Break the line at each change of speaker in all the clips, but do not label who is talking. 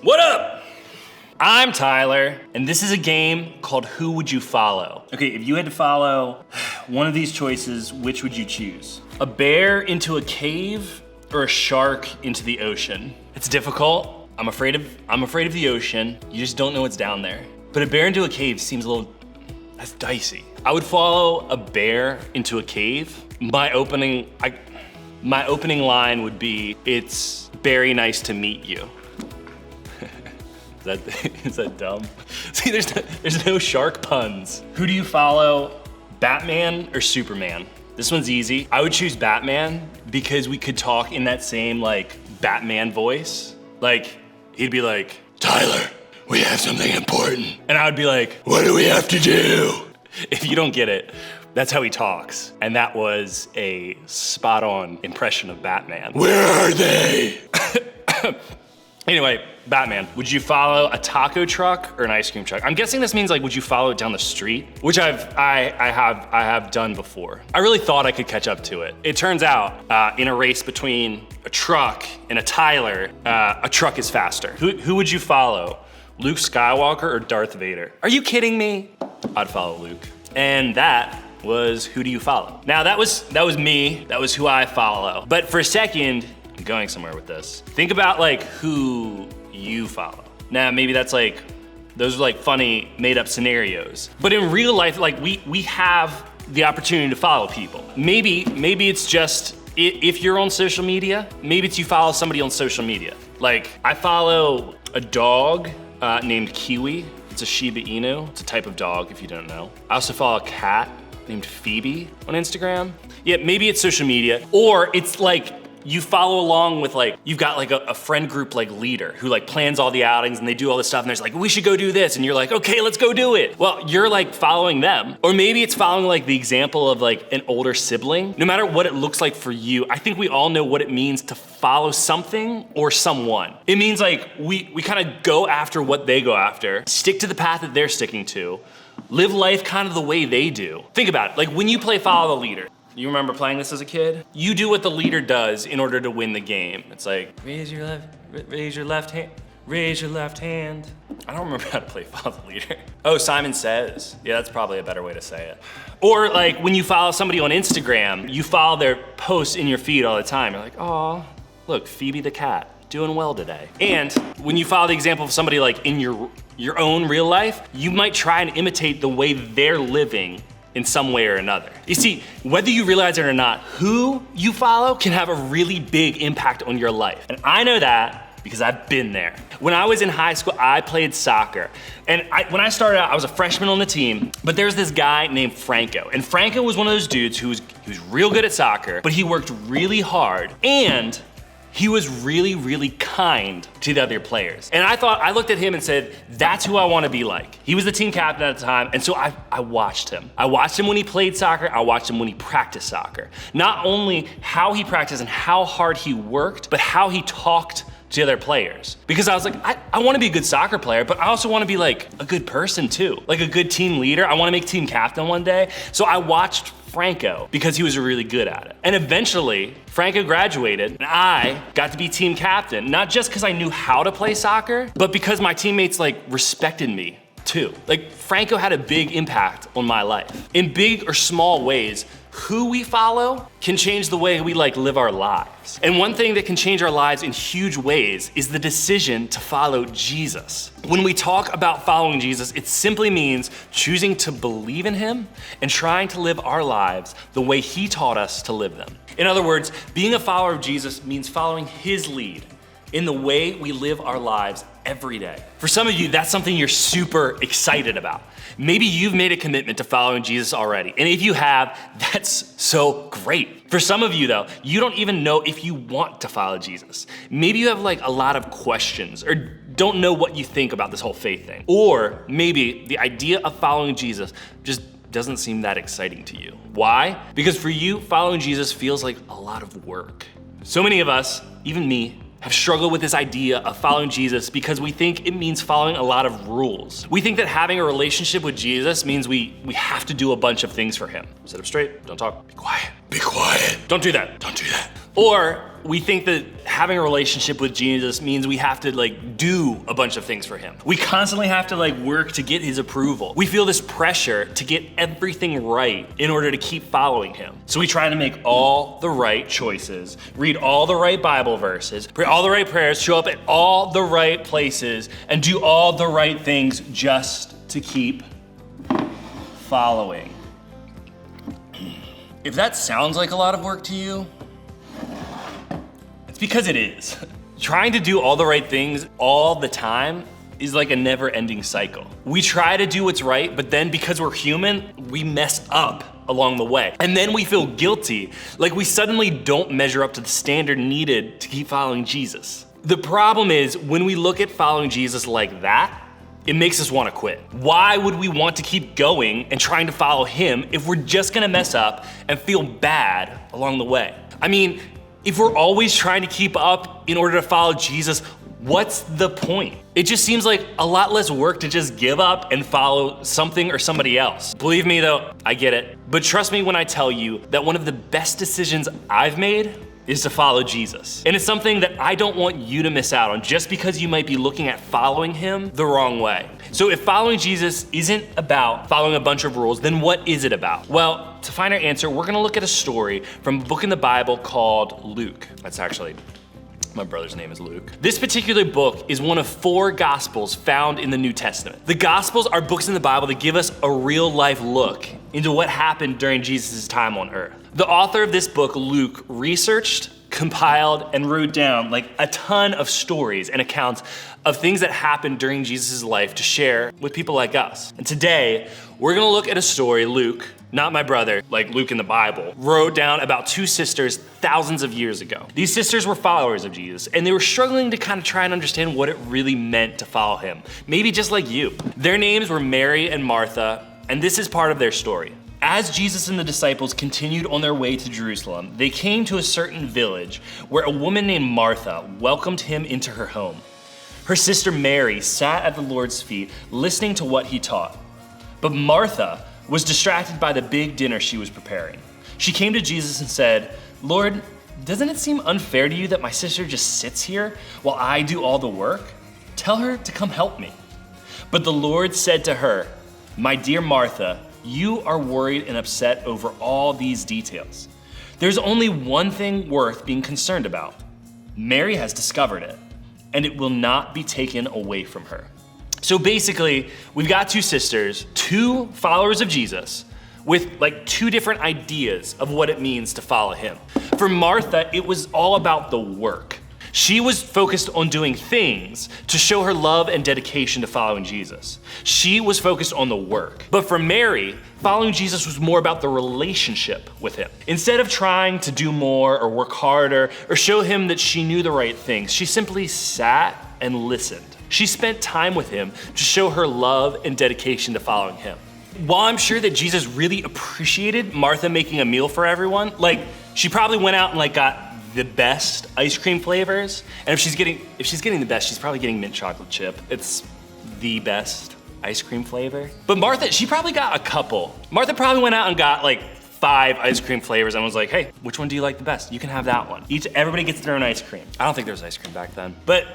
What up? I'm Tyler, and this is a game called Who Would You Follow? Okay, if you had to follow one of these choices, which would you choose? A bear into a cave or a shark into the ocean? It's difficult. I'm afraid of the ocean. You just don't know what's down there. But a bear into a cave seems a little, that's dicey. I would follow a bear into a cave. My opening line would be, "It's very nice to meet you." Is that dumb? See, there's no shark puns. Who do you follow, Batman or Superman? This one's easy. I would choose Batman because we could talk in that same like Batman voice. Like, he'd be like, "Tyler, we have something important." And I would be like, "What do we have to do?" If you don't get it, that's how he talks. And that was a spot on impression of Batman. Where are they? Anyway, Batman, would you follow a taco truck or an ice cream truck? I'm guessing this means like, would you follow it down the street? Which I have done before. I really thought I could catch up to it. It turns out, in a race between a truck and a Tyler, a truck is faster. Who would you follow? Luke Skywalker or Darth Vader? Are you kidding me? I'd follow Luke. And that was Who Do You Follow? Now that was me, that was who I follow. But for a second, I'm going somewhere with this. Think about like who you follow. Now maybe that's like, those are like funny made up scenarios. But in real life, like we have the opportunity to follow people. Maybe it's just, if you're on social media, maybe it's you follow somebody on social media. Like I follow a dog named Kiwi. It's a Shiba Inu. It's a type of dog if you don't know. I also follow a cat named Phoebe on Instagram. Yeah, maybe it's social media, or it's like, you follow along with like, you've got like a friend group like leader who like plans all the outings and they do all this stuff and there's like, we should go do this. And you're like, okay, let's go do it. Well, you're like following them. Or maybe it's following like the example of like an older sibling. No matter what it looks like for you, I think we all know what it means to follow something or someone. It means like, we kind of go after what they go after, stick to the path that they're sticking to, live life kind of the way they do. Think about it, like when you play Follow the Leader, you remember playing this as a kid? You do what the leader does in order to win the game. It's like, raise your left hand. I don't remember how to play Follow the Leader. Oh, Simon Says. Yeah, that's probably a better way to say it. Or like when you follow somebody on Instagram, you follow their posts in your feed all the time. You're like, oh, look, Phoebe the cat, doing well today. And when you follow the example of somebody like in your own real life, you might try and imitate the way they're living in some way or another. You see, whether you realize it or not, who you follow can have a really big impact on your life. And I know that because I've been there. When I was in high school, I played soccer. And when I started out, I was a freshman on the team, but there's this guy named Franco. And Franco was one of those dudes he was real good at soccer, but he worked really hard and he was really, really kind to the other players. And I looked at him and said, that's who I wanna be like. He was the team captain at the time, and so I watched him. I watched him when he played soccer, I watched him when he practiced soccer. Not only how he practiced and how hard he worked, but how he talked to the other players. Because I was like, I wanna be a good soccer player, but I also wanna be like a good person too. Like a good team leader. I wanna make team captain one day. So I watched Franco because he was really good at it. And eventually, Franco graduated and I got to be team captain, not just because I knew how to play soccer, but because my teammates like respected me too. Like Franco had a big impact on my life. In big or small ways, who we follow can change the way we like live our lives. And one thing that can change our lives in huge ways is the decision to follow Jesus. When we talk about following Jesus, it simply means choosing to believe in him and trying to live our lives the way he taught us to live them. In other words, being a follower of Jesus means following his lead in the way we live our lives every day. For some of you, that's something you're super excited about. Maybe you've made a commitment to following Jesus already. And if you have, that's so great. For some of you though, you don't even know if you want to follow Jesus. Maybe you have like a lot of questions or don't know what you think about this whole faith thing. Or maybe the idea of following Jesus just doesn't seem that exciting to you. Why? Because for you, following Jesus feels like a lot of work. So many of us, even me, have struggled with this idea of following Jesus because we think it means following a lot of rules. We think that having a relationship with Jesus means we have to do a bunch of things for him. Sit up straight, don't talk, be quiet. Be quiet. Don't do that, don't do that. Or we think that having a relationship with Jesus means we have to do a bunch of things for him. We constantly have to work to get his approval. We feel this pressure to get everything right in order to keep following him. So we try to make all the right choices, read all the right Bible verses, pray all the right prayers, show up at all the right places, and do all the right things just to keep following. If that sounds like a lot of work to you, it's because it is. Trying to do all the right things all the time is like a never-ending cycle. We try to do what's right, but then because we're human, we mess up along the way. And then we feel guilty, like we suddenly don't measure up to the standard needed to keep following Jesus. The problem is when we look at following Jesus like that, it makes us want to quit. Why would we want to keep going and trying to follow him if we're just gonna mess up and feel bad along the way? I mean, if we're always trying to keep up in order to follow Jesus, what's the point? It just seems like a lot less work to just give up and follow something or somebody else. Believe me though, I get it. But trust me when I tell you that one of the best decisions I've made is to follow Jesus. And it's something that I don't want you to miss out on just because you might be looking at following him the wrong way. So if following Jesus isn't about following a bunch of rules, then what is it about? Well, to find our answer, we're gonna look at a story from a book in the Bible called Luke. That's actually, my brother's name is Luke. This particular book is one of 4 gospels found in the New Testament. The gospels are books in the Bible that give us a real life look into what happened during Jesus' time on earth. The author of this book, Luke, researched, compiled, and wrote down a ton of stories and accounts of things that happened during Jesus' life to share with people like us. And today, we're gonna look at a story Luke, not my brother, like Luke in the Bible, wrote down about 2 sisters thousands of years ago. These sisters were followers of Jesus, and they were struggling to kind of try and understand what it really meant to follow him. Maybe just like you. Their names were Mary and Martha, and this is part of their story. As Jesus and the disciples continued on their way to Jerusalem, they came to a certain village where a woman named Martha welcomed him into her home. Her sister Mary sat at the Lord's feet, listening to what he taught. But Martha was distracted by the big dinner she was preparing. She came to Jesus and said, "Lord, doesn't it seem unfair to you that my sister just sits here while I do all the work? Tell her to come help me." But the Lord said to her, "My dear Martha, you are worried and upset over all these details. There's only one thing worth being concerned about. Mary has discovered it, and it will not be taken away from her." So basically, we've got 2 sisters, 2 followers of Jesus, with 2 different ideas of what it means to follow him. For Martha, it was all about the work. She was focused on doing things to show her love and dedication to following Jesus. She was focused on the work. But for Mary, following Jesus was more about the relationship with him. Instead of trying to do more or work harder or show him that she knew the right things, she simply sat and listened. She spent time with him to show her love and dedication to following him. While I'm sure that Jesus really appreciated Martha making a meal for everyone, she probably went out and got the best ice cream flavors. And if she's getting the best, she's probably getting mint chocolate chip. It's the best ice cream flavor. But Martha, she probably got a couple. Martha probably went out and got 5 ice cream flavors and was like, "Hey, which one do you like the best? You can have that one." Everybody gets their own ice cream. I don't think there was ice cream back then. But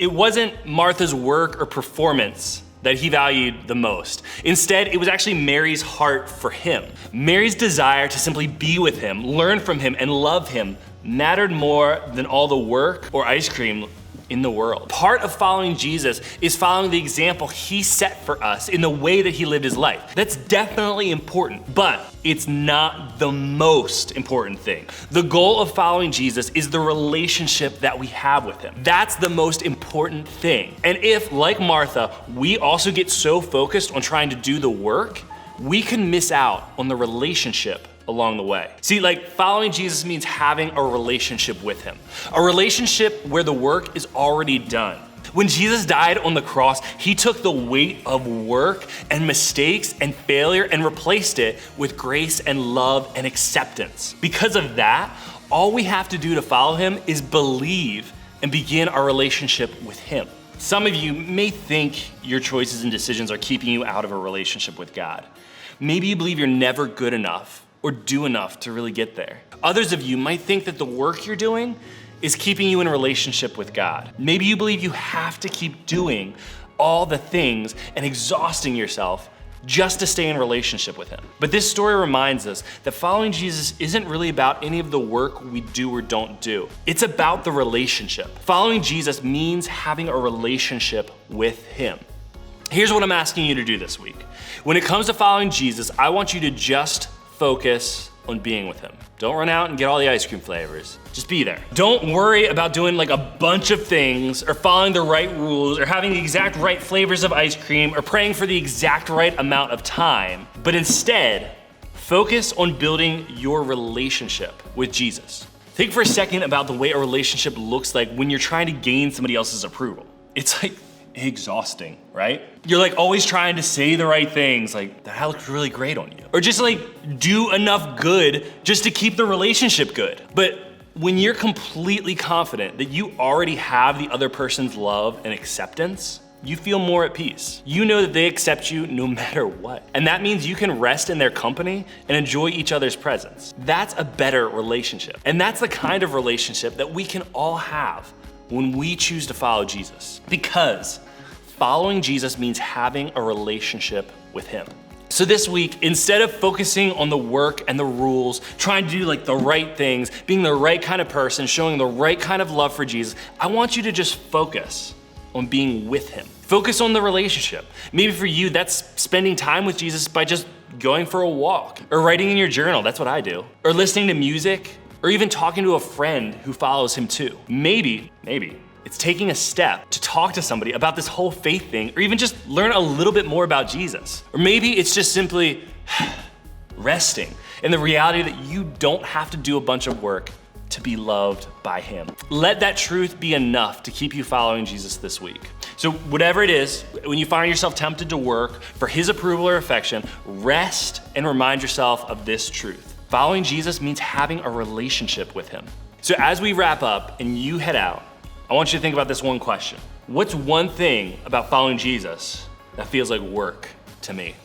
it wasn't Martha's work or performance that he valued the most. Instead, it was actually Mary's heart for him. Mary's desire to simply be with him, learn from him, and love him mattered more than all the work or ice cream in the world. Part of following Jesus is following the example he set for us in the way that he lived his life. That's definitely important, but it's not the most important thing. The goal of following Jesus is the relationship that we have with him. That's the most important thing. And if, like Martha, we also get so focused on trying to do the work, we can miss out on the relationship along the way. See, following Jesus means having a relationship with him, a relationship where the work is already done. When Jesus died on the cross, he took the weight of work and mistakes and failure and replaced it with grace and love and acceptance. Because of that, all we have to do to follow him is believe and begin our relationship with him. Some of you may think your choices and decisions are keeping you out of a relationship with God. Maybe you believe you're never good enough or do enough to really get there. Others of you might think that the work you're doing is keeping you in a relationship with God. Maybe you believe you have to keep doing all the things and exhausting yourself just to stay in relationship with him. But this story reminds us that following Jesus isn't really about any of the work we do or don't do. It's about the relationship. Following Jesus means having a relationship with him. Here's what I'm asking you to do this week. When it comes to following Jesus, I want you to just focus on being with him. Don't run out and get all the ice cream flavors. Just be there. Don't worry about doing like a bunch of things or following the right rules or having the exact right flavors of ice cream or praying for the exact right amount of time, but instead, focus on building your relationship with Jesus. Think for a second about the way a relationship looks like when you're trying to gain somebody else's approval. It's like exhausting, right? You're like always trying to say the right things, like that looks really great on you. Or just like do enough good just to keep the relationship good. But when you're completely confident that you already have the other person's love and acceptance, you feel more at peace. You know that they accept you no matter what. And that means you can rest in their company and enjoy each other's presence. That's a better relationship. And that's the kind of relationship that we can all have when we choose to follow Jesus. Because following Jesus means having a relationship with him. So this week, instead of focusing on the work and the rules, trying to do like the right things, being the right kind of person, showing the right kind of love for Jesus, I want you to just focus on being with him. Focus on the relationship. Maybe for you, that's spending time with Jesus by just going for a walk or writing in your journal. That's what I do. Or listening to music, or even talking to a friend who follows him too. Maybe it's taking a step to talk to somebody about this whole faith thing, or even just learn a little bit more about Jesus. Or maybe it's just simply resting in the reality that you don't have to do a bunch of work to be loved by him. Let that truth be enough to keep you following Jesus this week. So whatever it is, when you find yourself tempted to work for his approval or affection, rest and remind yourself of this truth. Following Jesus means having a relationship with him. So as we wrap up and you head out, I want you to think about this one question. What's one thing about following Jesus that feels like work to me?